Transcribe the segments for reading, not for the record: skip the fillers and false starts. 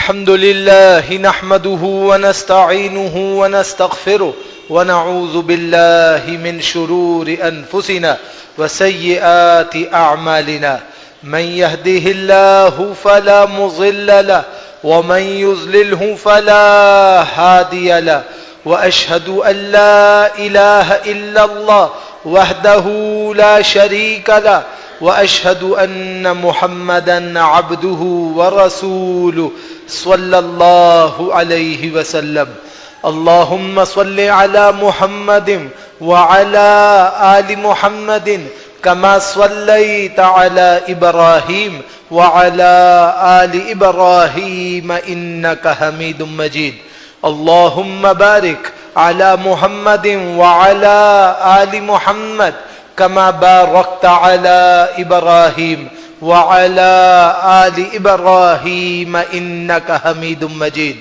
الحمد لله نحمده ونستعينه ونستغفره ونعوذ بالله من شرور أنفسنا وسيئات أعمالنا من يهده الله فلا مضل له ومن يضلله فلا هادي له وأشهد أن لا إله إلا الله وحده لا شريك له وأشهد أن محمدا عبده ورسوله صلى الله عليه وسلم اللهم صل على محمد وعلى آل محمد كما صليت على إبراهيم وعلى آل إبراهيم إنك حميد مجيد اللهم بارك على محمد وعلى آل محمد كما باركت على إبراهيم وعلى آل إبراهيم إنك حميد مجيد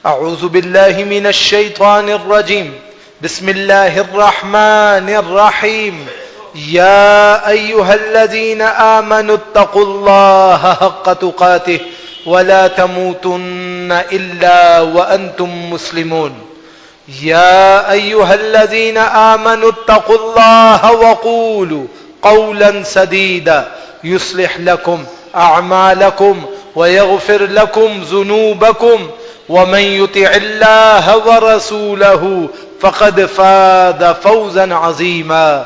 أعوذ بالله من الشيطان الرجيم بسم الله الرحمن الرحيم يا أيها الذين آمنوا اتقوا الله حق تقاته ولا تموتن إلا وأنتم مسلمون يا أيها الذين آمنوا اتقوا الله وقولوا قولا سديدا يصلح لكم أعمالكم ويغفر لكم ذنوبكم ومن يطع الله ورسوله فقد فاز فوزا عظيما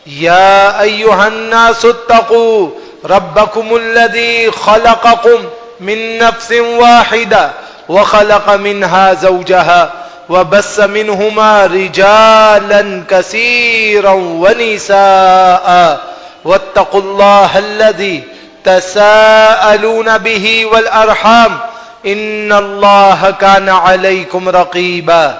يا أيها الناس اتقوا ربكم الذي خلقكم من نفس واحدة وخلق منها زوجها وبث منهما رجالا كثيرا ونساء واتقوا الله الذي تساءلون به والأرحام إن الله كان عليكم رقيبا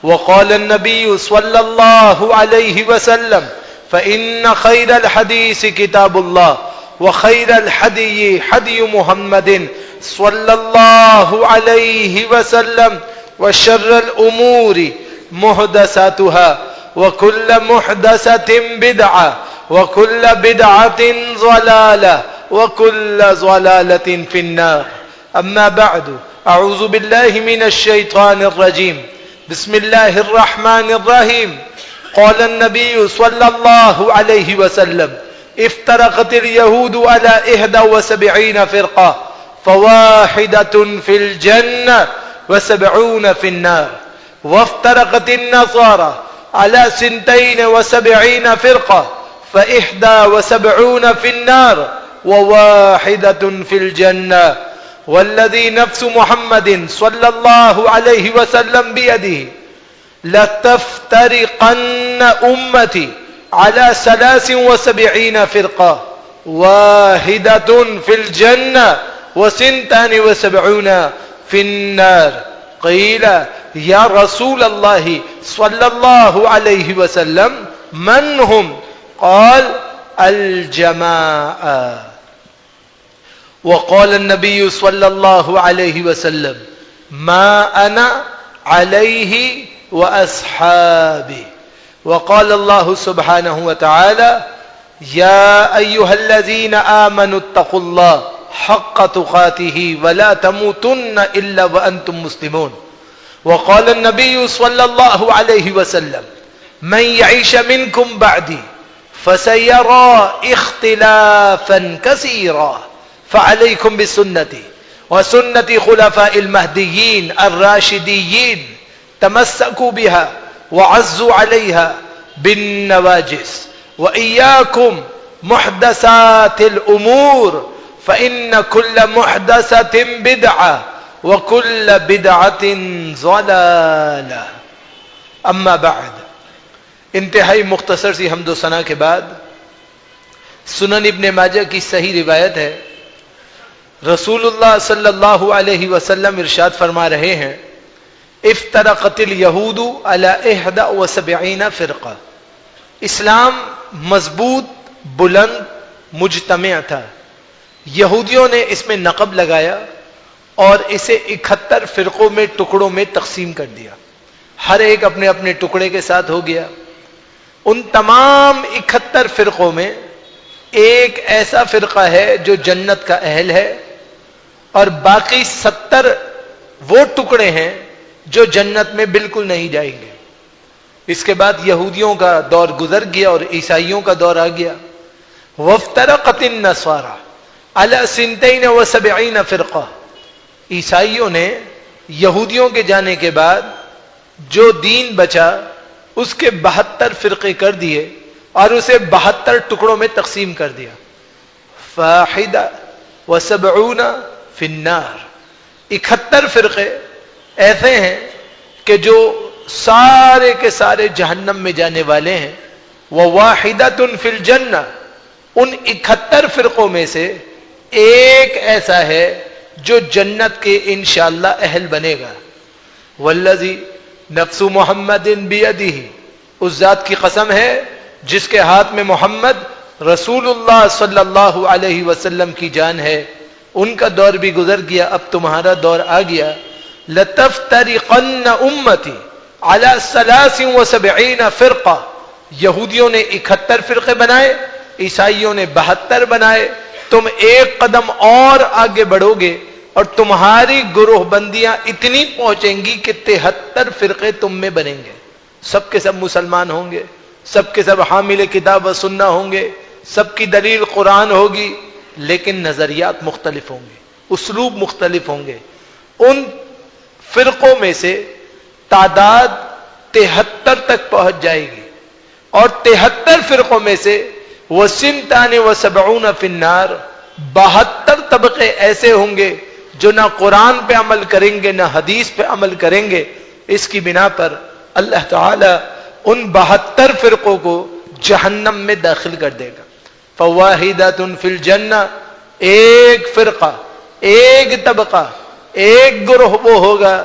وقال النبي صلى الله عليه وسلم فإن خير الحديث كتاب الله وخير الحدي حدي محمد صلى الله عليه وسلم وشر الأمور محدثاتها وكل محدثة بدعة وكل بدعة ضلالة وكل ضلالة في النار أما بعد أعوذ بالله من الشيطان الرجيم بسم الله الرحمن الرحيم قال النبي صلى الله عليه وسلم افترقت اليهود على 71 فرقة فواحدة في الجنة و70 في النار وافترقت النصارى على 72 فرقة ف71 في النار وواحدة في الجنة والذي نفس محمد صلى الله عليه وسلم بيده لتفترقن أمتي على 73 فرقة واحدة في الجنة و72 في النار قيل يا رسول الله صلى الله عليه وسلم من هم؟ قال الجماعة. وقال النبي صلى الله عليه وسلم ما أنا عليه وأصحابي. وقال الله سبحانه وتعالى يا أيها الذين آمنوا اتقوا الله حق تقاته ولا تموتن إلا وأنتم مسلمون. وقال النبي صلى الله عليه وسلم من يعيش منكم بعدي فسيرى اختلافا كثيرا فعليكم بسنتي وسنة خلفاء المهديين الراشدين تمسكوا بها وعزوا عليها بالنواجس وإياكم محدثات الأمور فإن كل محدثة بدعة وكل بدعة ضلالة. اما بعد انتہائی مختصر سی حمد و ثنا کے بعد سنن ابن ماجہ کی صحیح روایت ہے رسول اللہ صلی اللہ علیہ وسلم ارشاد فرما رہے ہیں افترقت الیہود علی 71 فرقہ. اسلام مضبوط بلند مجتمع تھا. یہودیوں نے اس میں نقب لگایا اور اسے 71 فرقوں میں ٹکڑوں میں تقسیم کر دیا. ہر ایک اپنے اپنے ٹکڑے کے ساتھ ہو گیا. ان تمام 71 فرقوں میں ایک ایسا فرقہ ہے جو جنت کا اہل ہے اور باقی 70 وہ ٹکڑے ہیں جو جنت میں بالکل نہیں جائیں گے. اس کے بعد یہودیوں کا دور گزر گیا اور عیسائیوں کا دور آ گیا. وَافْتَرَقَتِ النَّصَارَى عَلَى 72 فرقہ. عیسائیوں نے یہودیوں کے جانے کے بعد جو دین بچا اس کے 72 فرقے کر دیے اور اسے 72 ٹکڑوں میں تقسیم کر دیا. فاحدہ وسبعون فی النار. 71 فرقے ایسے ہیں کہ جو سارے کے سارے جہنم میں جانے والے ہیں. وواحدۃ فی الجنہ. ان 71 فرقوں میں سے ایک ایسا ہے جو جنت کے انشاءاللہ اہل بنے گا. والذی نفس محمد بیدہ. اس ذات کی قسم ہے جس کے ہاتھ میں محمد رسول اللہ صلی اللہ علیہ وسلم کی جان ہے. ان کا دور بھی گزر گیا، اب تمہارا دور آ گیا. لتفترقن امتی علی 73 فرقہ. یہودیوں نے 71 فرقے بنائے، عیسائیوں نے 72 بنائے. تم ایک قدم اور آگے بڑھو گے اور تمہاری گروہ بندیاں اتنی پہنچیں گی کہ 73 فرقے تم میں بنیں گے. سب کے سب مسلمان ہوں گے، سب کے سب حامل کتاب و سنہ ہوں گے، سب کی دلیل قرآن ہوگی، لیکن نظریات مختلف ہوں گے، اسلوب مختلف ہوں گے. ان فرقوں میں سے تعداد 73 تک پہنچ جائے گی اور 73 فرقوں میں سے وَسِنْتَانِ وَسَبْعُونَ فِي النَّارِ. 72 طبقے ایسے ہوں گے جو نہ قرآن پہ عمل کریں گے نہ حدیث پہ عمل کریں گے. اس کی بنا پر اللہ تعالی ان 72 فرقوں کو جہنم میں داخل کر دے گا. فواحدۃ فی الجنہ. ایک فرقہ، ایک طبقہ، ایک گروہ وہ ہوگا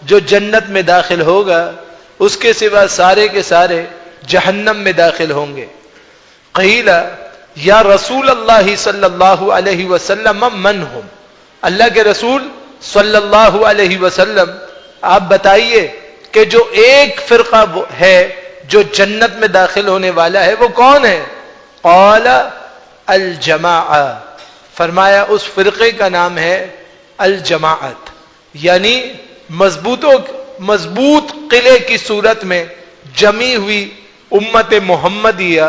جو جنت میں داخل ہوگا. اس کے سوا سارے کے سارے جہنم میں داخل ہوں گے. قیل یا رسول اللہ صلی اللہ علیہ وسلم من ہم. اللہ کے رسول صلی اللہ علیہ وسلم آپ بتائیے کہ جو ایک فرقہ ہے جو جنت میں داخل ہونے والا ہے وہ کون ہے؟ قال الجماعہ. فرمایا اس فرقے کا نام ہے الجماعت، یعنی مضبوط قلعے کی صورت میں جمی ہوئی امت محمدیہ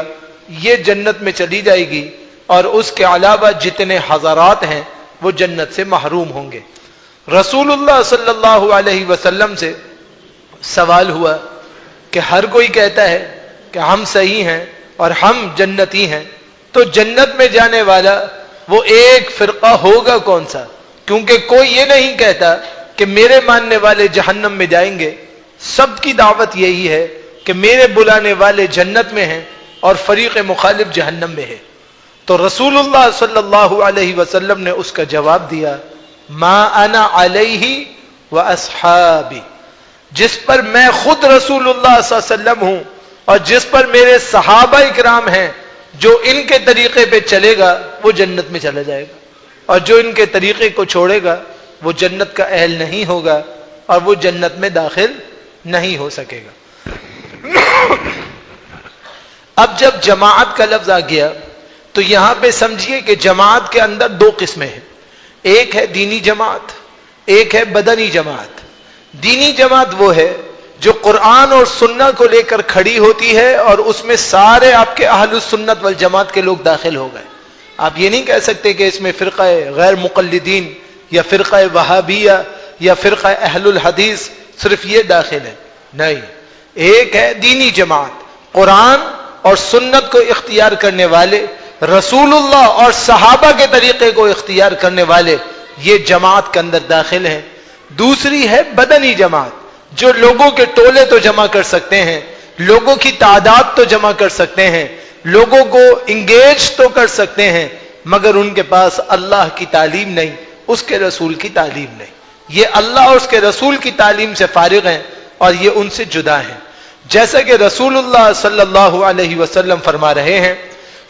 یہ جنت میں چلی جائے گی اور اس کے علاوہ جتنے ہزارات ہیں وہ جنت سے محروم ہوں گے. رسول اللہ صلی اللہ علیہ وسلم سے سوال ہوا کہ ہر کوئی کہتا ہے کہ ہم صحیح ہیں اور ہم جنتی ہیں، تو جنت میں جانے والا وہ ایک فرقہ ہوگا کون سا؟ کیونکہ کوئی یہ نہیں کہتا کہ میرے ماننے والے جہنم میں جائیں گے. سب کی دعوت یہی ہے کہ میرے بلانے والے جنت میں ہیں اور فریق مخالف جہنم میں ہے. تو رسول اللہ صلی اللہ علیہ وسلم نے اس کا جواب دیا ما انا علیہ و اصحابی. جس پر میں خود رسول اللہ صلی اللہ علیہ وسلم ہوں اور جس پر میرے صحابہ اکرام ہیں، جو ان کے طریقے پہ چلے گا وہ جنت میں چلا جائے گا، اور جو ان کے طریقے کو چھوڑے گا وہ جنت کا اہل نہیں ہوگا اور وہ جنت میں داخل نہیں ہو سکے گا. اب جب جماعت کا لفظ آ گیا تو یہاں پہ سمجھیے کہ جماعت کے اندر دو قسمیں ہیں. ایک ہے دینی جماعت، ایک ہے بدنی جماعت. دینی جماعت وہ ہے جو قرآن اور سنت کو لے کر کھڑی ہوتی ہے اور اس میں سارے آپ کے اہل السنت والجماعت کے لوگ داخل ہو گئے. آپ یہ نہیں کہہ سکتے کہ اس میں فرقہ غیر مقلدین یا فرقہ وہابیہ یا فرقہ اہل الحدیث صرف یہ داخل ہے. نہیں، ایک ہے دینی جماعت، قرآن اور سنت کو اختیار کرنے والے، رسول اللہ اور صحابہ کے طریقے کو اختیار کرنے والے، یہ جماعت کے اندر داخل ہیں. دوسری ہے بدنی جماعت، جو لوگوں کے ٹولے تو جمع کر سکتے ہیں، لوگوں کی تعداد تو جمع کر سکتے ہیں، لوگوں کو انگیج تو کر سکتے ہیں، مگر ان کے پاس اللہ کی تعلیم نہیں، اس کے رسول کی تعلیم نہیں. یہ اللہ اور اس کے رسول کی تعلیم سے فارغ ہیں اور یہ ان سے جدا ہیں. جیسا کہ رسول اللہ صلی اللہ علیہ وسلم فرما رہے ہیں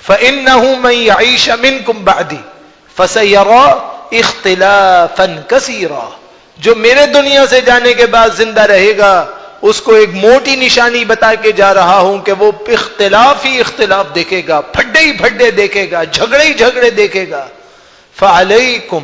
فَإِنَّهُ مَن يَعِيشَ مِنكُم بَعْدِي فَسَيَرَىٰ اخْتِلَافًا كَثِيرًا. جو میرے دنیا سے جانے کے بعد زندہ رہے گا اس کو ایک موٹی نشانی بتا کے جا رہا ہوں کہ وہ اختلاف ہی اختلاف دیکھے گا، پھڈے ہی پھڈے دیکھے گا، جھگڑے ہی جھگڑے دیکھے گا. فَعَلَيْكُمْ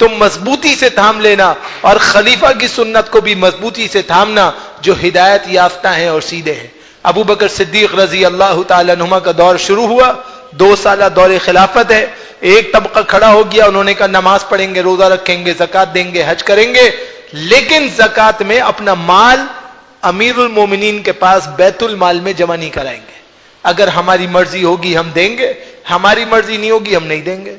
تم مضبوطی سے تھام لینا اور خلیفہ کی سنت کو بھی مضبوطی سے تھامنا جو ہدایت یافتہ ہیں اور سیدھے ہیں. ابو بکر صدیق رضی اللہ تعالیٰ عنہ کا دور شروع ہوا, 2 سالہ دور خلافت ہے. ایک طبقہ کھڑا ہو گیا, انہوں نے کہا نماز پڑھیں گے, روزہ رکھیں گے, زکات دیں گے, حج کریں گے, لیکن زکات میں اپنا مال امیر المومنین کے پاس بیت المال میں جمع نہیں کرائیں گے. اگر ہماری مرضی ہوگی ہم دیں گے, ہماری مرضی نہیں ہوگی ہم نہیں دیں گے.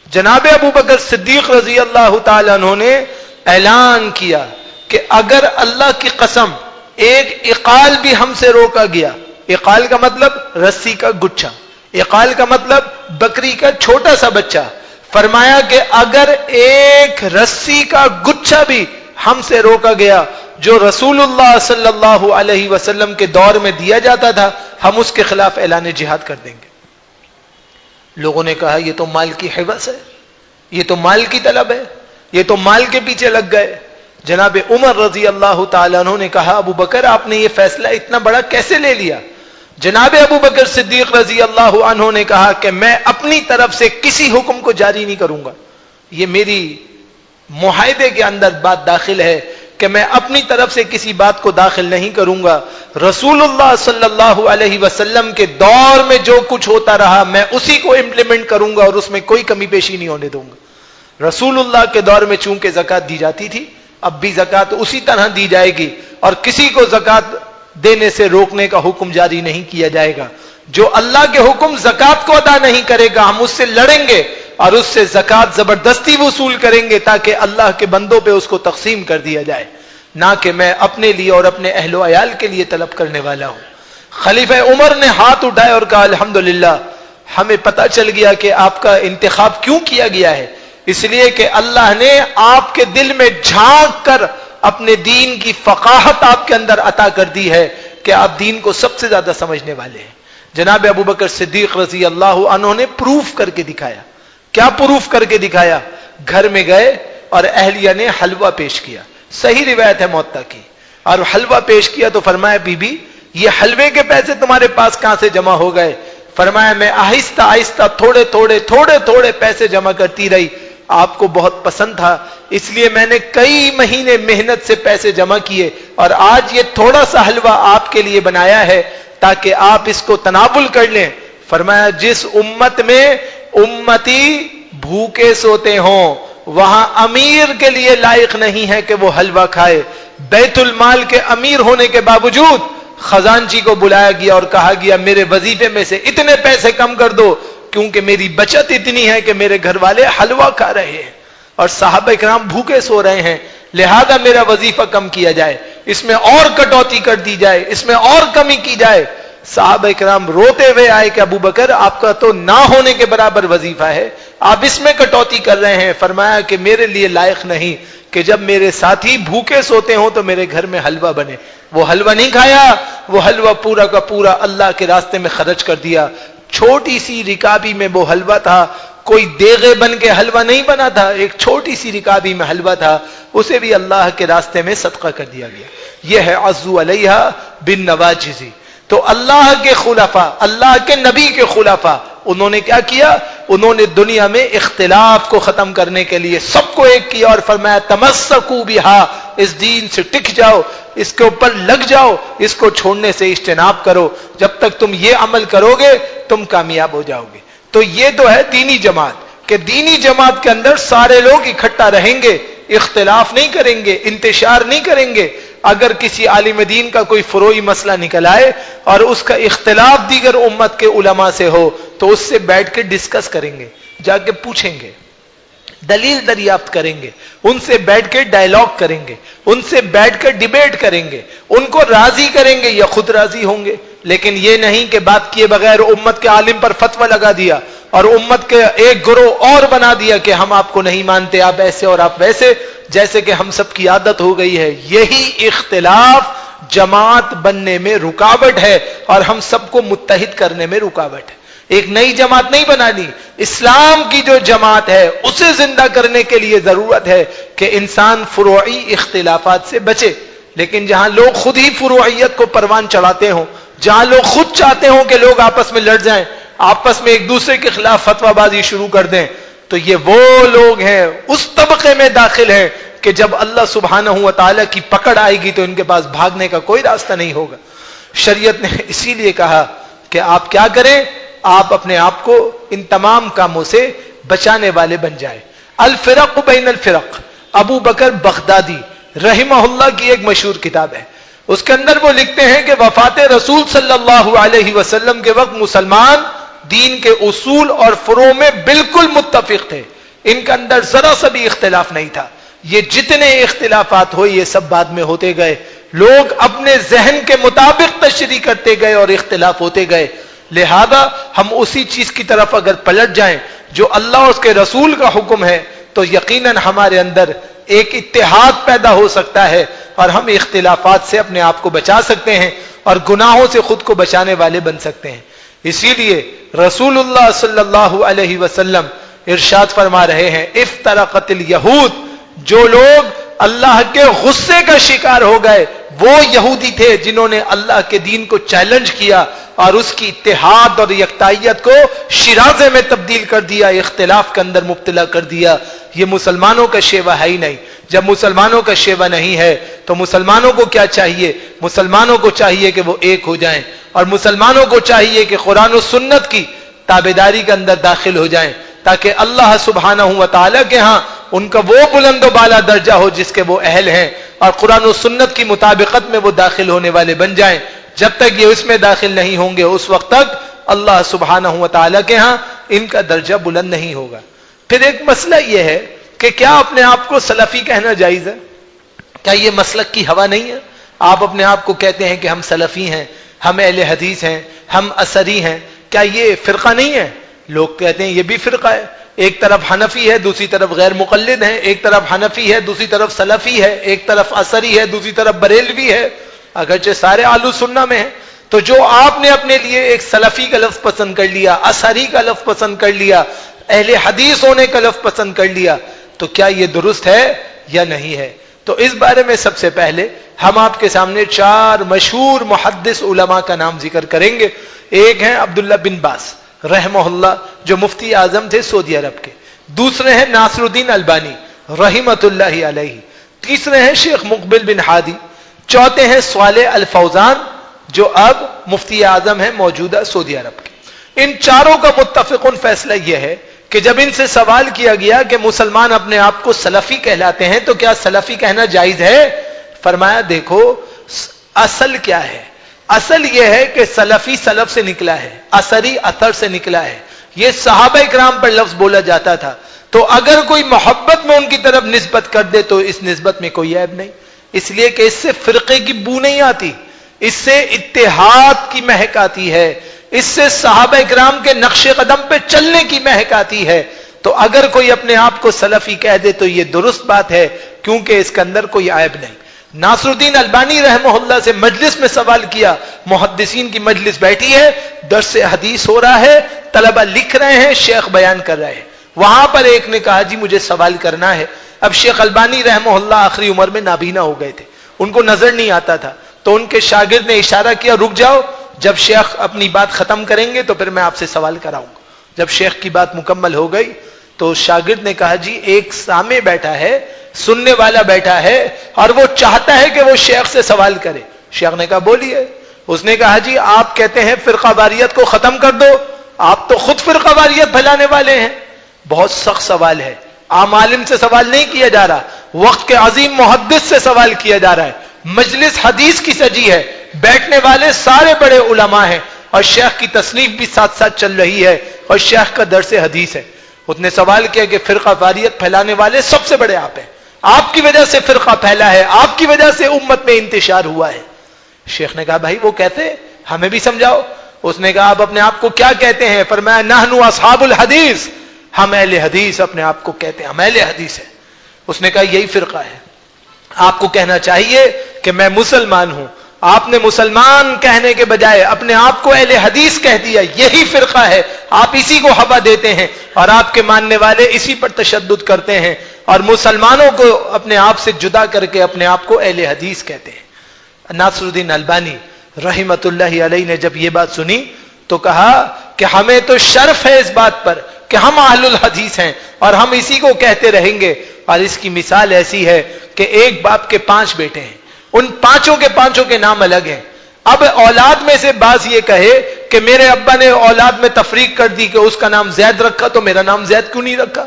جناب ابو بکر صدیق رضی اللہ تعالیٰ عنہ نے اعلان کیا کہ اگر اللہ کی قسم ایک اقال بھی ہم سے روکا گیا, اقال کا مطلب رسی کا گچھا, اقال کا مطلب بکری کا چھوٹا سا بچہ, فرمایا کہ اگر ایک رسی کا گچھا بھی ہم سے روکا گیا جو رسول اللہ صلی اللہ علیہ وسلم کے دور میں دیا جاتا تھا, ہم اس کے خلاف اعلان جہاد کر دیں گے. لوگوں نے کہا یہ تو مال کی حوث ہے, یہ تو مال کی طلب ہے, یہ تو مال کے پیچھے لگ گئے. جناب عمر رضی اللہ تعالیٰ عنہ نے کہا ابو بکر آپ نے یہ فیصلہ اتنا بڑا کیسے لے لیا؟ جناب ابو بکر صدیق رضی اللہ عنہ نے کہا کہ میں اپنی طرف سے کسی حکم کو جاری نہیں کروں گا, یہ میری معاہدے کے اندر بات داخل ہے کہ میں اپنی طرف سے کسی بات کو داخل نہیں کروں گا. رسول اللہ صلی اللہ علیہ وسلم کے دور میں جو کچھ ہوتا رہا میں اسی کو امپلیمنٹ کروں گا اور اس میں کوئی کمی پیشی نہیں ہونے دوں گا. رسول اللہ کے دور میں چونکہ زکات دی جاتی تھی, اب بھی زکات اسی طرح دی جائے گی اور کسی کو زکات دینے سے روکنے کا حکم جاری نہیں کیا جائے گا. جو اللہ کے حکم زکات کو ادا نہیں کرے گا ہم اس سے لڑیں گے اور اس سے زکات زبردستی وصول کریں گے تاکہ اللہ کے بندوں پہ اس کو تقسیم کر دیا جائے, نہ کہ میں اپنے لیے اور اپنے اہل و عیال کے لیے طلب کرنے والا ہوں. خلیفہ عمر نے ہاتھ اٹھائے اور کہا الحمدللہ ہمیں پتہ چل گیا کہ آپ کا انتخاب کیوں کیا گیا ہے, اس لیے کہ اللہ نے آپ کے دل میں جھانک کر اپنے دین کی فقاہت آپ کے اندر عطا کر دی ہے کہ آپ دین کو سب سے زیادہ سمجھنے والے ہیں. جناب ابو بکر صدیق رضی اللہ عنہ نے پروف کر کے دکھایا. کیا پروف کر کے دکھایا؟ گھر میں گئے اور اہلیہ نے حلوہ پیش کیا, صحیح روایت ہے موطا کی, اور حلوہ پیش کیا تو فرمایا بی بی یہ حلوے کے پیسے تمہارے پاس کہاں سے جمع ہو گئے؟ فرمایا میں آہستہ آہستہ تھوڑے تھوڑے پیسے جمع کرتی رہی, آپ کو بہت پسند تھا اس لیے میں نے کئی مہینے محنت سے پیسے جمع کیے اور آج یہ تھوڑا سا حلوہ آپ کے لیے بنایا ہے تاکہ آپ اس کو تناول کر لیں. فرمایا جس امت میں امتی بھوکے سوتے ہوں وہاں امیر کے لیے لائق نہیں ہے کہ وہ حلوہ کھائے. بیت المال کے امیر ہونے کے باوجود خزانچی کو بلایا گیا اور کہا گیا میرے وظیفے میں سے اتنے پیسے کم کر دو کیونکہ میری بچت اتنی ہے کہ میرے گھر والے حلوہ کھا رہے ہیں اور صحابہ کرام بھوکے سو رہے ہیں, لہذا میرا وظیفہ کم کیا جائے, اس میں اور کٹوتی کر دی جائے, اس میں اور کمی کی جائے. صحابہ کرام روتے ہوئے آئے کہ ابو بکر آپ کا تو نہ ہونے کے برابر وظیفہ ہے, آپ اس میں کٹوتی کر رہے ہیں. فرمایا کہ میرے لیے لائق نہیں کہ جب میرے ساتھی بھوکے سوتے ہوں تو میرے گھر میں حلوہ بنے. وہ حلوہ نہیں کھایا, وہ حلوہ پورا کا پورا اللہ کے راستے میں خرچ کر دیا. چھوٹی سی رکابی میں وہ حلوہ تھا, کوئی دیغے بن کے حلوہ نہیں بنا تھا, ایک چھوٹی سی رکابی میں حلوہ تھا, اسے بھی اللہ کے راستے میں صدقہ کر دیا گیا. یہ ہے عزو علیہا بن نواجزی. تو اللہ کے خلفاء, اللہ کے نبی کے خلفاء, انہوں نے کیا کیا؟ انہوں نے دنیا میں اختلاف کو ختم کرنے کے لیے سب کو ایک کیا اور فرمایا تمسکو بہا, اس دین سے ٹک جاؤ, اس کے اوپر لگ جاؤ, اس کو چھوڑنے سے اجتناب کرو. جب تک تم یہ عمل کرو گے تم کامیاب ہو جاؤ گے. تو یہ تو ہے دینی جماعت کہ دینی جماعت کے اندر سارے لوگ اکٹھا رہیں گے, اختلاف نہیں کریں گے, انتشار نہیں کریں گے. اگر کسی عالم دین کا کوئی فروعی مسئلہ نکل آئے اور اس کا اختلاف دیگر امت کے علماء سے ہو تو اس سے بیٹھ کے ڈسکس کریں گے, جا کے پوچھیں گے, دلیل دریافت کریں گے, ان سے بیٹھ کے ڈائلاگ کریں گے, ان سے بیٹھ کے ڈیبیٹ کریں گے, ان کو راضی کریں گے یا خود راضی ہوں گے. لیکن یہ نہیں کہ بات کیے بغیر امت کے عالم پر فتویٰ لگا دیا اور امت کے ایک گروہ اور بنا دیا کہ ہم آپ کو نہیں مانتے, آپ ایسے اور آپ ویسے, جیسے کہ ہم سب کی عادت ہو گئی ہے. یہی اختلاف جماعت بننے میں رکاوٹ ہے اور ہم سب کو متحد کرنے میں رکاوٹ ہے. ایک نئی جماعت نہیں بنانی, اسلام کی جو جماعت ہے اسے زندہ کرنے کے لیے ضرورت ہے کہ انسان فروعی اختلافات سے بچے. لیکن جہاں لوگ خود ہی فروعیت کو پروان چڑھاتے ہوں, جہاں لوگ خود چاہتے ہوں کہ لوگ آپس میں لڑ جائیں, آپس میں ایک دوسرے کے خلاف فتویٰ بازی شروع کر دیں, تو یہ وہ لوگ ہیں اس طبقے میں داخل ہیں کہ جب اللہ سبحانہ و تعالی کی پکڑ آئے گی تو ان کے پاس بھاگنے کا کوئی راستہ نہیں ہوگا. شریعت نے اسی لیے کہا کہ آپ کیا کریں, آپ اپنے آپ کو ان تمام کاموں سے بچانے والے بن جائیں. الفرق بین الفرق, ابو بکر بغدادی رحمہ اللہ کی ایک مشہور کتاب ہے, اس کے اندر وہ لکھتے ہیں کہ وفات رسول صلی اللہ علیہ وسلم کے وقت مسلمان دین کے اصول اور فروع میں بالکل متفق تھے, ان کے اندر ذرا سا بھی اختلاف نہیں تھا. یہ جتنے اختلافات ہوئے یہ سب بعد میں ہوتے گئے, لوگ اپنے ذہن کے مطابق تشریح کرتے گئے اور اختلاف ہوتے گئے. لہذا ہم اسی چیز کی طرف اگر پلٹ جائیں جو اللہ اور اس کے رسول کا حکم ہے تو یقیناً ہمارے اندر ایک اتحاد پیدا ہو سکتا ہے اور ہم اختلافات سے اپنے آپ کو بچا سکتے ہیں اور گناہوں سے خود کو بچانے والے بن سکتے ہیں. اسی لیے رسول اللہ صلی اللہ علیہ وسلم ارشاد فرما رہے ہیں افترقت الیہود, جو لوگ اللہ کے غصے کا شکار ہو گئے وہ یہودی تھے جنہوں نے اللہ کے دین کو چیلنج کیا اور اس کی اتحاد اور یکتائیت کو شیرازے میں تبدیل کر دیا, اختلاف کے اندر مبتلا کر دیا. یہ مسلمانوں کا شیوا ہے ہی نہیں. جب مسلمانوں کا شیوا نہیں ہے تو مسلمانوں کو کیا چاہیے؟ مسلمانوں کو چاہیے کہ وہ ایک ہو جائیں اور مسلمانوں کو چاہیے کہ قرآن و سنت کی تابعداری کے اندر داخل ہو جائیں تاکہ اللہ سبحانہ و تعالیٰ کے ہاں ان کا وہ بلند و بالا درجہ ہو جس کے وہ اہل ہیں اور قرآن و سنت کی مطابقت میں وہ داخل ہونے والے بن جائیں. جب تک یہ اس میں داخل نہیں ہوں گے اس وقت تک اللہ سبحانہ و تعالیٰ کے ہاں ان کا درجہ بلند نہیں ہوگا. پھر ایک مسئلہ یہ ہے کہ کیا اپنے آپ کو سلفی کہنا جائز ہے؟ کیا یہ مسلک کی ہوا نہیں ہے؟ آپ اپنے آپ کو کہتے ہیں کہ ہم سلفی ہیں, ہم اہل حدیث ہیں, ہم اثری ہیں, کیا یہ فرقہ نہیں ہے؟ لوگ کہتے ہیں یہ بھی فرقہ ہے, ایک طرف حنفی ہے دوسری طرف غیر مقلد ہے, ایک طرف حنفی ہے دوسری طرف سلفی ہے, ایک طرف اثری ہے دوسری طرف بریلوی ہے, اگرچہ سارے آلو سننا میں ہیں. تو جو آپ نے اپنے لیے ایک سلفی کا لفظ پسند کر لیا, اثری کا لفظ پسند کر لیا, اہل حدیث ہونے کا لفظ پسند کر لیا, تو کیا یہ درست ہے یا نہیں ہے؟ تو اس بارے میں سب سے پہلے ہم آپ کے سامنے 4 مشہور محدث علماء کا نام ذکر کریں گے. ایک ہیں عبداللہ بن باز رحمہ اللہ جو مفتی اعظم تھے سعودی عرب کے, دوسرے ہیں ناصر الدین البانی رحمۃ اللہ علیہ, تیسرے ہیں شیخ مقبل بن ہادی, چوتھے ہیں صالح الفوزان جو اب مفتی اعظم ہیں موجودہ سعودی عرب کے. ان چاروں کا متفقن فیصلہ یہ ہے کہ جب ان سے سوال کیا گیا کہ مسلمان اپنے آپ کو سلفی کہلاتے ہیں تو کیا سلفی کہنا جائز ہے؟ فرمایا دیکھو اصل کیا ہے, اصل یہ ہے کہ سلفی سلف سے نکلا ہے, اثری اثر سے نکلا ہے. یہ صحابہ اکرام پر لفظ بولا جاتا تھا, تو اگر کوئی محبت میں ان کی طرف نسبت کر دے تو اس نسبت میں کوئی عیب نہیں, اس لیے کہ اس سے فرقے کی بو نہیں آتی, اس سے اتحاد کی مہک آتی ہے, اس سے صحابہ اکرام کے نقش قدم پہ چلنے کی مہک آتی ہے. تو اگر کوئی اپنے آپ کو سلفی کہہ دے تو یہ درست بات ہے کیونکہ اس کے اندر کوئی عیب نہیں. ناصر الدین البانی رحمہ اللہ سے مجلس میں سوال کیا, محدثین کی مجلس بیٹھی ہے, درس حدیث ہو رہا ہے, طلبہ لکھ رہے ہیں, شیخ بیان کر رہے ہیں, وہاں پر ایک نے کہا جی مجھے سوال کرنا ہے. اب شیخ البانی رحمہ اللہ آخری عمر میں نابینا ہو گئے تھے, ان کو نظر نہیں آتا تھا, تو ان کے شاگرد نے اشارہ کیا رک جاؤ, جب شیخ اپنی بات ختم کریں گے تو پھر میں آپ سے سوال کراؤں گا. جب شیخ کی بات مکمل ہو گئی تو شاگرد نے کہا جی ایک سامع بیٹھا ہے, سننے والا بیٹھا ہے اور وہ چاہتا ہے کہ وہ شیخ سے سوال کرے. شیخ نے کہا بولیے. اس نے کہا جی آپ کہتے ہیں فرقہ واریت کو ختم کر دو, آپ تو خود فرقہ واریت پھیلانے والے ہیں. بہت سخت سوال ہے, عام عالم سے سوال نہیں کیا جا رہا, وقت کے عظیم محدث سے سوال کیا جا رہا ہے. مجلس حدیث کی سجی ہے, بیٹھنے والے سارے بڑے علماء ہیں اور شیخ کی تصنیف بھی ساتھ ساتھ چل رہی ہے اور شیخ کا درس حدیث ہے. اس نے سوال کیا کہ فرقہ واریت پھیلانے والے سب سے بڑے آپ ہیں, آپ کی وجہ سے فرقہ پھیلا ہے, آپ کی وجہ سے امت میں انتشار ہوا ہے. شیخ نے کہا بھائی وہ کہتے ہمیں بھی سمجھاؤ. اس نے کہا آپ اپنے آپ کو کیا کہتے ہیں؟ فرمایا نحن اصحاب الحدیث, ہم اہل حدیث اپنے آپ کو کہتے ہیں, ہم اہل حدیث ہیں. اس نے کہا یہی فرقہ ہے, آپ کو کہنا چاہیے کہ میں مسلمان ہوں. آپ نے مسلمان کہنے کے بجائے اپنے آپ کو اہل حدیث کہہ دیا, یہی فرقہ ہے, آپ اسی کو ہوا دیتے ہیں اور آپ کے ماننے والے اسی پر تشدد کرتے ہیں اور مسلمانوں کو اپنے آپ سے جدا کر کے اپنے آپ کو اہل حدیث کہتے ہیں. ناصر الدین البانی رحمۃ اللہ علیہ نے جب یہ بات سنی تو کہا کہ ہمیں تو شرف ہے اس بات پر کہ ہم اہل الحدیث ہیں اور ہم اسی کو کہتے رہیں گے. اور اس کی مثال ایسی ہے کہ ایک باپ کے 5 بیٹے ہیں, ان پانچوں کے نام الگ ہیں. اب اولاد میں سے بعض یہ کہے کہ میرے ابا نے اولاد میں تفریق کر دی کہ اس کا نام زید رکھا تو میرا نام زید کیوں نہیں رکھا,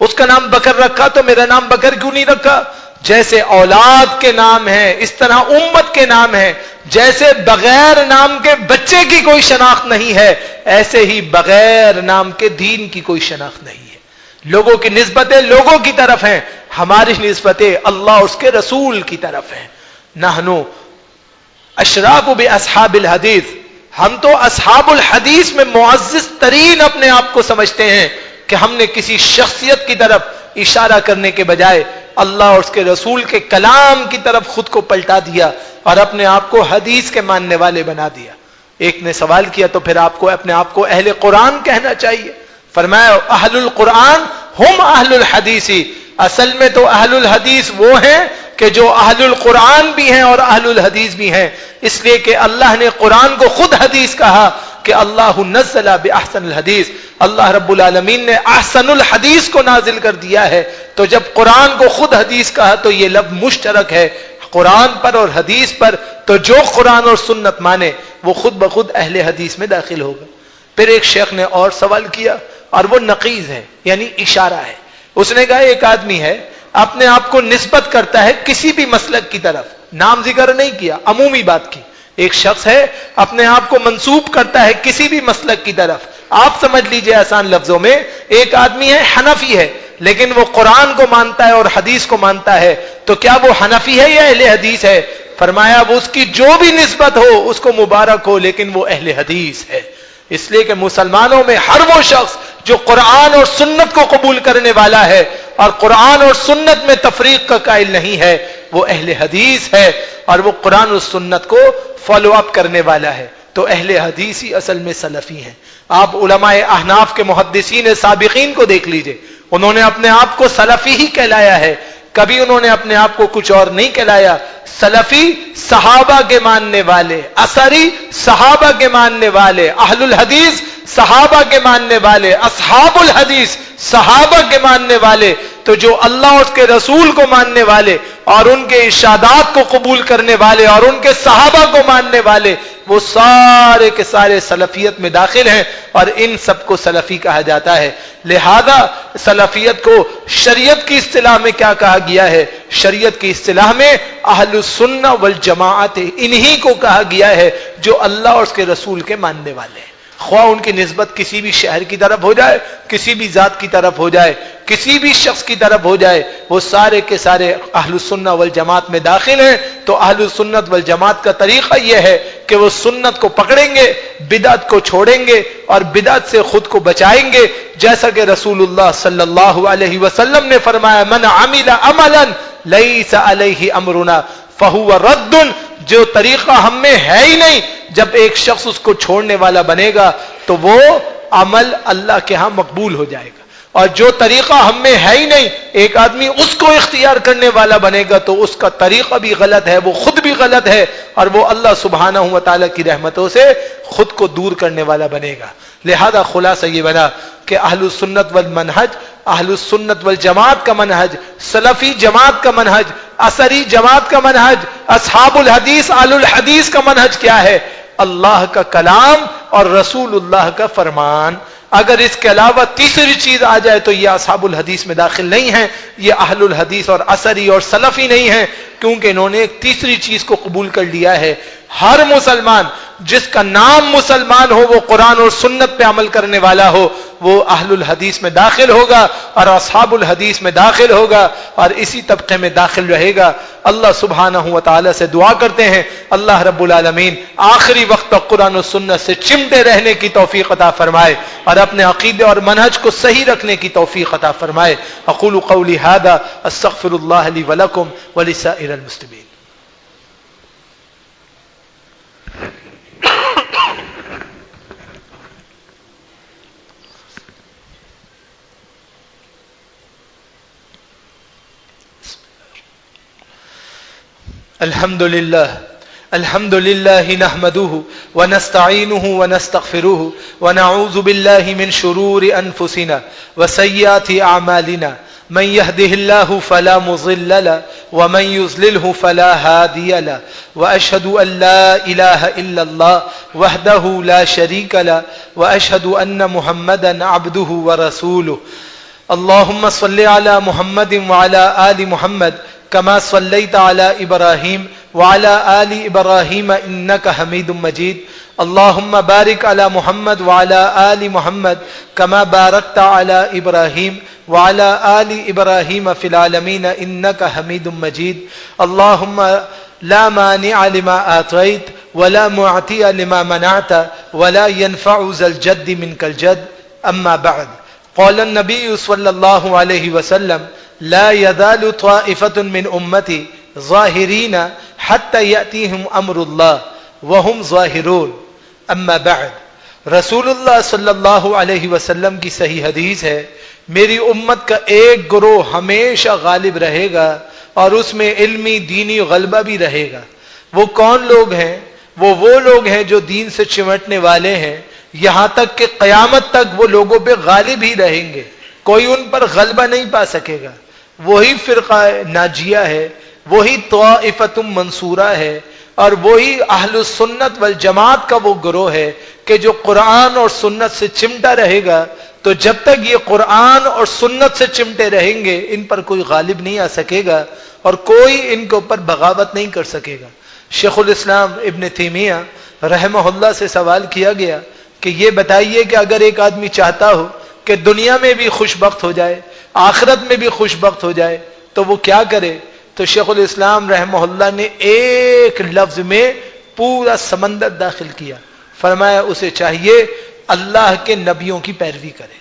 اس کا نام بکر رکھا تو میرا نام بکر کیوں نہیں رکھا. جیسے اولاد کے نام ہیں اس طرح امت کے نام ہیں. جیسے بغیر نام کے بچے کی کوئی شناخت نہیں ہے, ایسے ہی بغیر نام کے دین کی کوئی شناخت نہیں ہے. لوگوں کی نسبتیں لوگوں کی طرف ہیں, ہماری نسبتیں اللہ اس کے رسول کی طرف ہیں. نحنو اشراف باصحاب الحدیث, ہم تو اصحاب الحدیث میں معزز ترین اپنے آپ کو سمجھتے ہیں کہ ہم نے کسی شخصیت کی طرف اشارہ کرنے کے بجائے اللہ اور اس کے رسول کے کلام کی طرف خود کو پلٹا دیا اور اپنے آپ کو حدیث کے ماننے والے بنا دیا. ایک نے سوال کیا تو پھر آپ کو اپنے آپ کو اہل قرآن کہنا چاہیے. فرمایا اہل القرآن ہم اہل الحدیث, اصل میں تو اہل الحدیث وہ ہیں کہ جو اہل القرآن بھی ہیں اور اہل الحدیث بھی ہیں, اس لیے کہ اللہ نے قرآن کو خود حدیث کہا کہ اللہ نزل باحسن الحدیث, اللہ رب العالمین نے احسن الحدیث کو نازل کر دیا ہے. تو جب قرآن کو خود حدیث کہا تو یہ لفظ مشترک ہے قرآن پر اور حدیث پر, تو جو قرآن اور سنت مانے وہ خود بخود اہل حدیث میں داخل ہوگا. پھر ایک شیخ نے اور سوال کیا اور وہ نقیض ہے, یعنی اشارہ ہے. اس نے کہا ایک آدمی ہے اپنے آپ کو نسبت کرتا ہے کسی بھی مسلک کی طرف, نام ذکر نہیں کیا, عمومی بات کی. ایک شخص ہے اپنے آپ کو منسوب کرتا ہے کسی بھی مسلک کی طرف. آپ سمجھ لیجئے آسان لفظوں میں, ایک آدمی ہے حنفی ہے لیکن وہ قرآن کو مانتا ہے اور حدیث کو مانتا ہے, تو کیا وہ حنفی ہے یا اہل حدیث ہے؟ فرمایا وہ اس کی جو بھی نسبت ہو اس کو مبارک ہو, لیکن وہ اہل حدیث ہے. اس لیے کہ مسلمانوں میں ہر وہ شخص جو قرآن اور سنت کو قبول کرنے والا ہے اور قرآن اور سنت میں تفریق کا قائل نہیں ہے, وہ اہل حدیث ہے اور وہ قرآن اور سنت کو فالو اپ کرنے والا ہے. تو اہل حدیث ہی اصل میں سلفی ہیں. آپ علماء احناف کے محدثین سابقین کو دیکھ لیجئے, انہوں نے اپنے آپ کو سلفی ہی کہلایا ہے, کبھی انہوں نے اپنے آپ کو کچھ اور نہیں کہلایا. سلفی صحابہ کے ماننے والے, اثری صحابہ کے ماننے والے, اہل الحدیث صحابہ کے ماننے والے, اصحاب الحدیث صحابہ کے ماننے والے. تو جو اللہ اور اس کے رسول کو ماننے والے اور ان کے ارشادات کو قبول کرنے والے اور ان کے صحابہ کو ماننے والے, وہ سارے کے سارے سلفیت میں داخل ہیں اور ان سب کو سلفی کہا جاتا ہے. لہذا سلفیت کو شریعت کی اصطلاح میں کیا کہا گیا ہے؟ شریعت کی اصطلاح میں اہل السنہ والجماعت, انہی کو کہا گیا ہے جو اللہ اور اس کے رسول کے ماننے والے ہیں. خواہ ان کی نسبت کسی بھی شہر کی طرف ہو جائے, کسی بھی ذات کی طرف ہو جائے, کسی بھی شخص کی طرف ہو جائے, وہ سارے کے سارے اہل السنہ والجماعت میں داخل ہیں. تو اہل السنت والجماعت کا طریقہ یہ ہے کہ وہ سنت کو پکڑیں گے, بدعت کو چھوڑیں گے اور بدعت سے خود کو بچائیں گے. جیسا کہ رسول اللہ صلی اللہ علیہ وسلم نے فرمایا, من عمل عملا لیس علیہ امرنا فہو رد, جو طریقہ ہم میں ہے ہی نہیں, جب ایک شخص اس کو چھوڑنے والا بنے گا تو وہ عمل اللہ کے ہاں مقبول ہو جائے گا. اور جو طریقہ ہم میں ہے ہی نہیں, ایک آدمی اس کو اختیار کرنے والا بنے گا تو اس کا طریقہ بھی غلط ہے, وہ خود بھی غلط ہے اور وہ اللہ سبحانہ و تعالیٰ کی رحمتوں سے خود کو دور کرنے والا بنے گا. لہذا خلاصہ یہ بنا کہ اہل السنت والمنہج, اہل السنت والجماعت کا منہج, سلفی جماعت کا منہج, اثری جماعت کا منہج, اصحاب الحدیث اہل الحدیث کا منہج کیا ہے؟ اللہ کا کلام اور رسول اللہ کا فرمان. اگر اس کے علاوہ تیسری چیز آ جائے تو یہ اصحاب الحدیث میں داخل نہیں ہیں, یہ اہل الحدیث اور اثری اور سلفی نہیں ہیں, کیونکہ انہوں نے ایک تیسری چیز کو قبول کر لیا ہے. ہر مسلمان جس کا نام مسلمان ہو وہ قرآن اور سنت پہ عمل کرنے والا ہو, وہ اہل الحدیث میں داخل ہوگا اور اصحاب الحدیث میں داخل ہوگا اور اسی طبقے میں داخل رہے گا. اللہ سبحانہ و تعالی سے دعا کرتے ہیں اللہ رب العالمین آخری وقت تک قرآن و سنت سے چمٹے رہنے کی توفیق عطا فرمائے اور اپنے عقیدے اور منہج کو صحیح رکھنے کی توفیق عطا فرمائے. اقول قولی ھذا استغفر اللہ لی ولکم ولسائر المسلمین. الحمد للہ الحمد لله نحمده ونستعينه ونستغفره ونعوذ بالله من شرور أنفسنا وسيئات أعمالنا من يهده الله فلا مضل له ومن يضلله فلا هادي له وأشهد أن لا إله إلا الله وحده لا شريك له وأشهد أن محمدا عبده ورسوله اللهم صل على محمد وعلى آل محمد كما صليت على إبراهيم وعلى آل إبراهيم إنك حميد مجيد اللهم بارك على محمد وعلى آل محمد كما باركت على إبراهيم وعلى آل إبراهيم في العالمين إنك حميد مجيد اللهم لا مانع لما أعطيت ولا معطي لما منعت ولا ينفع ذا الجد منك الجد أما بعد قال النبي صلى الله عليه وسلم لا يزال طائفة من أمتي ظاهرين حتى يأتيهم أمر الله وهم ظاهرون اما بعد رسول اللہ صلی اللہ علیہ وسلم کی صحیح حدیث ہے میری امت کا ایک گروہ ہمیشہ غالب رہے گا اور اس میں علمی دینی غلبہ بھی رہے گا. وہ کون لوگ ہیں؟ وہ لوگ ہیں جو دین سے چمٹنے والے ہیں یہاں تک کہ قیامت تک وہ لوگوں پہ غالب ہی رہیں گے, کوئی ان پر غلبہ نہیں پا سکے گا. وہی فرقہ ناجیہ ہے, وہی طائفۃ منصورہ ہے اور وہی اہل السنت والجماعت کا وہ گروہ ہے کہ جو قرآن اور سنت سے چمٹا رہے گا. تو جب تک یہ قرآن اور سنت سے چمٹے رہیں گے ان پر کوئی غالب نہیں آ سکے گا اور کوئی ان کے اوپر بغاوت نہیں کر سکے گا. شیخ الاسلام ابن تیمیہ رحمہ اللہ سے سوال کیا گیا کہ یہ بتائیے کہ اگر ایک آدمی چاہتا ہو کہ دنیا میں بھی خوش بخت ہو جائے آخرت میں بھی خوش بخت ہو جائے تو وہ کیا کرے؟ تو شیخ الاسلام رحمہ اللہ نے ایک لفظ میں پورا سمندر داخل کیا. فرمایا اسے چاہیے اللہ کے نبیوں کی پیروی کرے.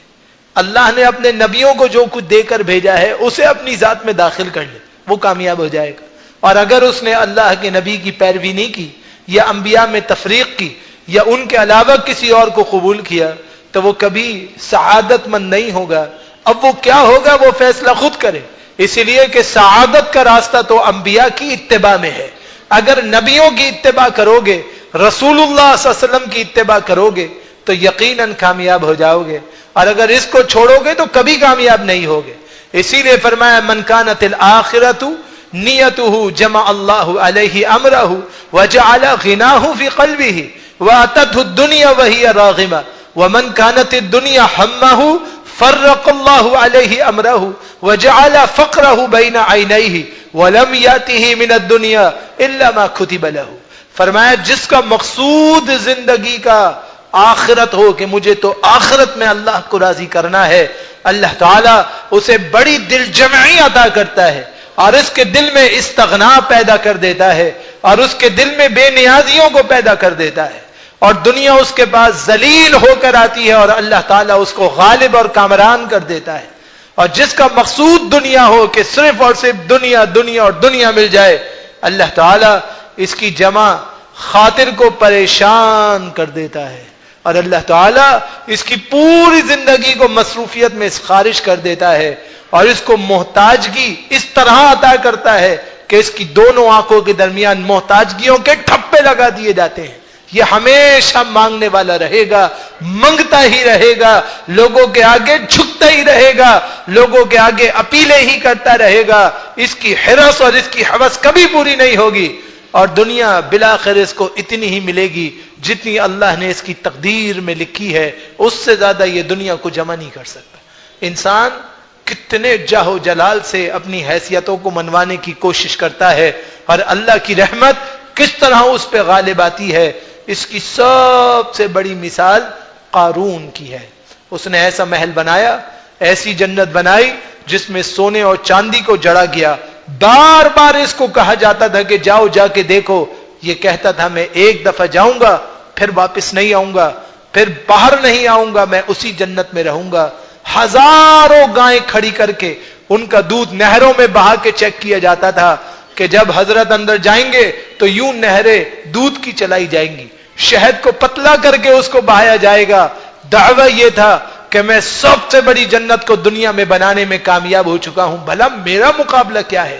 اللہ نے اپنے نبیوں کو جو کچھ دے کر بھیجا ہے اسے اپنی ذات میں داخل کر لے, وہ کامیاب ہو جائے گا. اور اگر اس نے اللہ کے نبی کی پیروی نہیں کی یا انبیاء میں تفریق کی یا ان کے علاوہ کسی اور کو قبول کیا تو وہ کبھی سعادت مند نہیں ہوگا. اب وہ کیا ہوگا وہ فیصلہ خود کرے, اسی لیے کہ سعادت کا راستہ تو انبیاء کی اتباع میں ہے. اگر نبیوں کی اتباع کرو گے, رسول اللہ صلی اللہ علیہ وسلم کی اتباع کرو گے تو یقیناً کامیاب ہو جاؤ گے, اور اگر اس کو چھوڑو گے تو کبھی کامیاب نہیں ہوگے. اسی لیے فرمایا من کانت الآخرۃ نیتہ جمع اللہ علیہ امرہ وجعل غناہ فی قلبہ واتته الدنیا وہی راغمہ ومن کانت الدنیا ہمہ فرق اللہ علیہ امرہ وجعل فقرہ بین عینیہ ولم یاتہ من الدنیا الا ما کتب لہ. فرمایا جس کا مقصود زندگی کا آخرت ہو کہ مجھے تو آخرت میں اللہ کو راضی کرنا ہے, اللہ تعالیٰ اسے بڑی دل جمعی عطا کرتا ہے اور اس کے دل میں استغنا پیدا کر دیتا ہے اور اس کے دل میں بے نیازیوں کو پیدا کر دیتا ہے اور دنیا اس کے پاس ذلیل ہو کر آتی ہے اور اللہ تعالیٰ اس کو غالب اور کامران کر دیتا ہے. اور جس کا مقصود دنیا ہو کہ صرف اور صرف دنیا دنیا اور دنیا مل جائے, اللہ تعالیٰ اس کی جمع خاطر کو پریشان کر دیتا ہے اور اللہ تعالیٰ اس کی پوری زندگی کو مصروفیت میں خارج کر دیتا ہے اور اس کو محتاجگی اس طرح عطا کرتا ہے کہ اس کی دونوں آنکھوں کے درمیان محتاجگیوں کے ٹھپے لگا دیے جاتے ہیں. یہ ہمیشہ مانگنے والا رہے گا, منگتا ہی رہے گا, لوگوں کے آگے جھکتا ہی رہے گا, لوگوں کے آگے اپیلیں ہی کرتا رہے گا. اس کی حرص اور اس کی ہوس کبھی پوری نہیں ہوگی اور دنیا بالآخر اس کو اتنی ہی ملے گی جتنی اللہ نے اس کی تقدیر میں لکھی ہے, اس سے زیادہ یہ دنیا کو جمع نہیں کر سکتا. انسان کتنے جاہ و جلال سے اپنی حیثیتوں کو منوانے کی کوشش کرتا ہے اور اللہ کی رحمت کس طرح اس پہ غالب آتی ہے. اس کی سب سے بڑی مثال قارون کی ہے. اس نے ایسا محل بنایا, ایسی جنت بنائی جس میں سونے اور چاندی کو جڑا گیا. بار بار اس کو کہا جاتا تھا کہ جاؤ جا کے دیکھو. یہ کہتا تھا میں ایک دفعہ جاؤں گا پھر واپس نہیں آؤں گا, پھر باہر نہیں آؤں گا, میں اسی جنت میں رہوں گا. ہزاروں گائیں کھڑی کر کے ان کا دودھ نہروں میں بہا کے چیک کیا جاتا تھا کہ جب حضرت اندر جائیں گے تو یوں نہریں دودھ کی چلائی جائیں گی, شہد کو پتلا کر کے اس کو بہایا جائے گا. دعویٰ یہ تھا کہ میں سب سے بڑی جنت کو دنیا میں بنانے میں کامیاب ہو چکا ہوں, بھلا میرا مقابلہ کیا ہے؟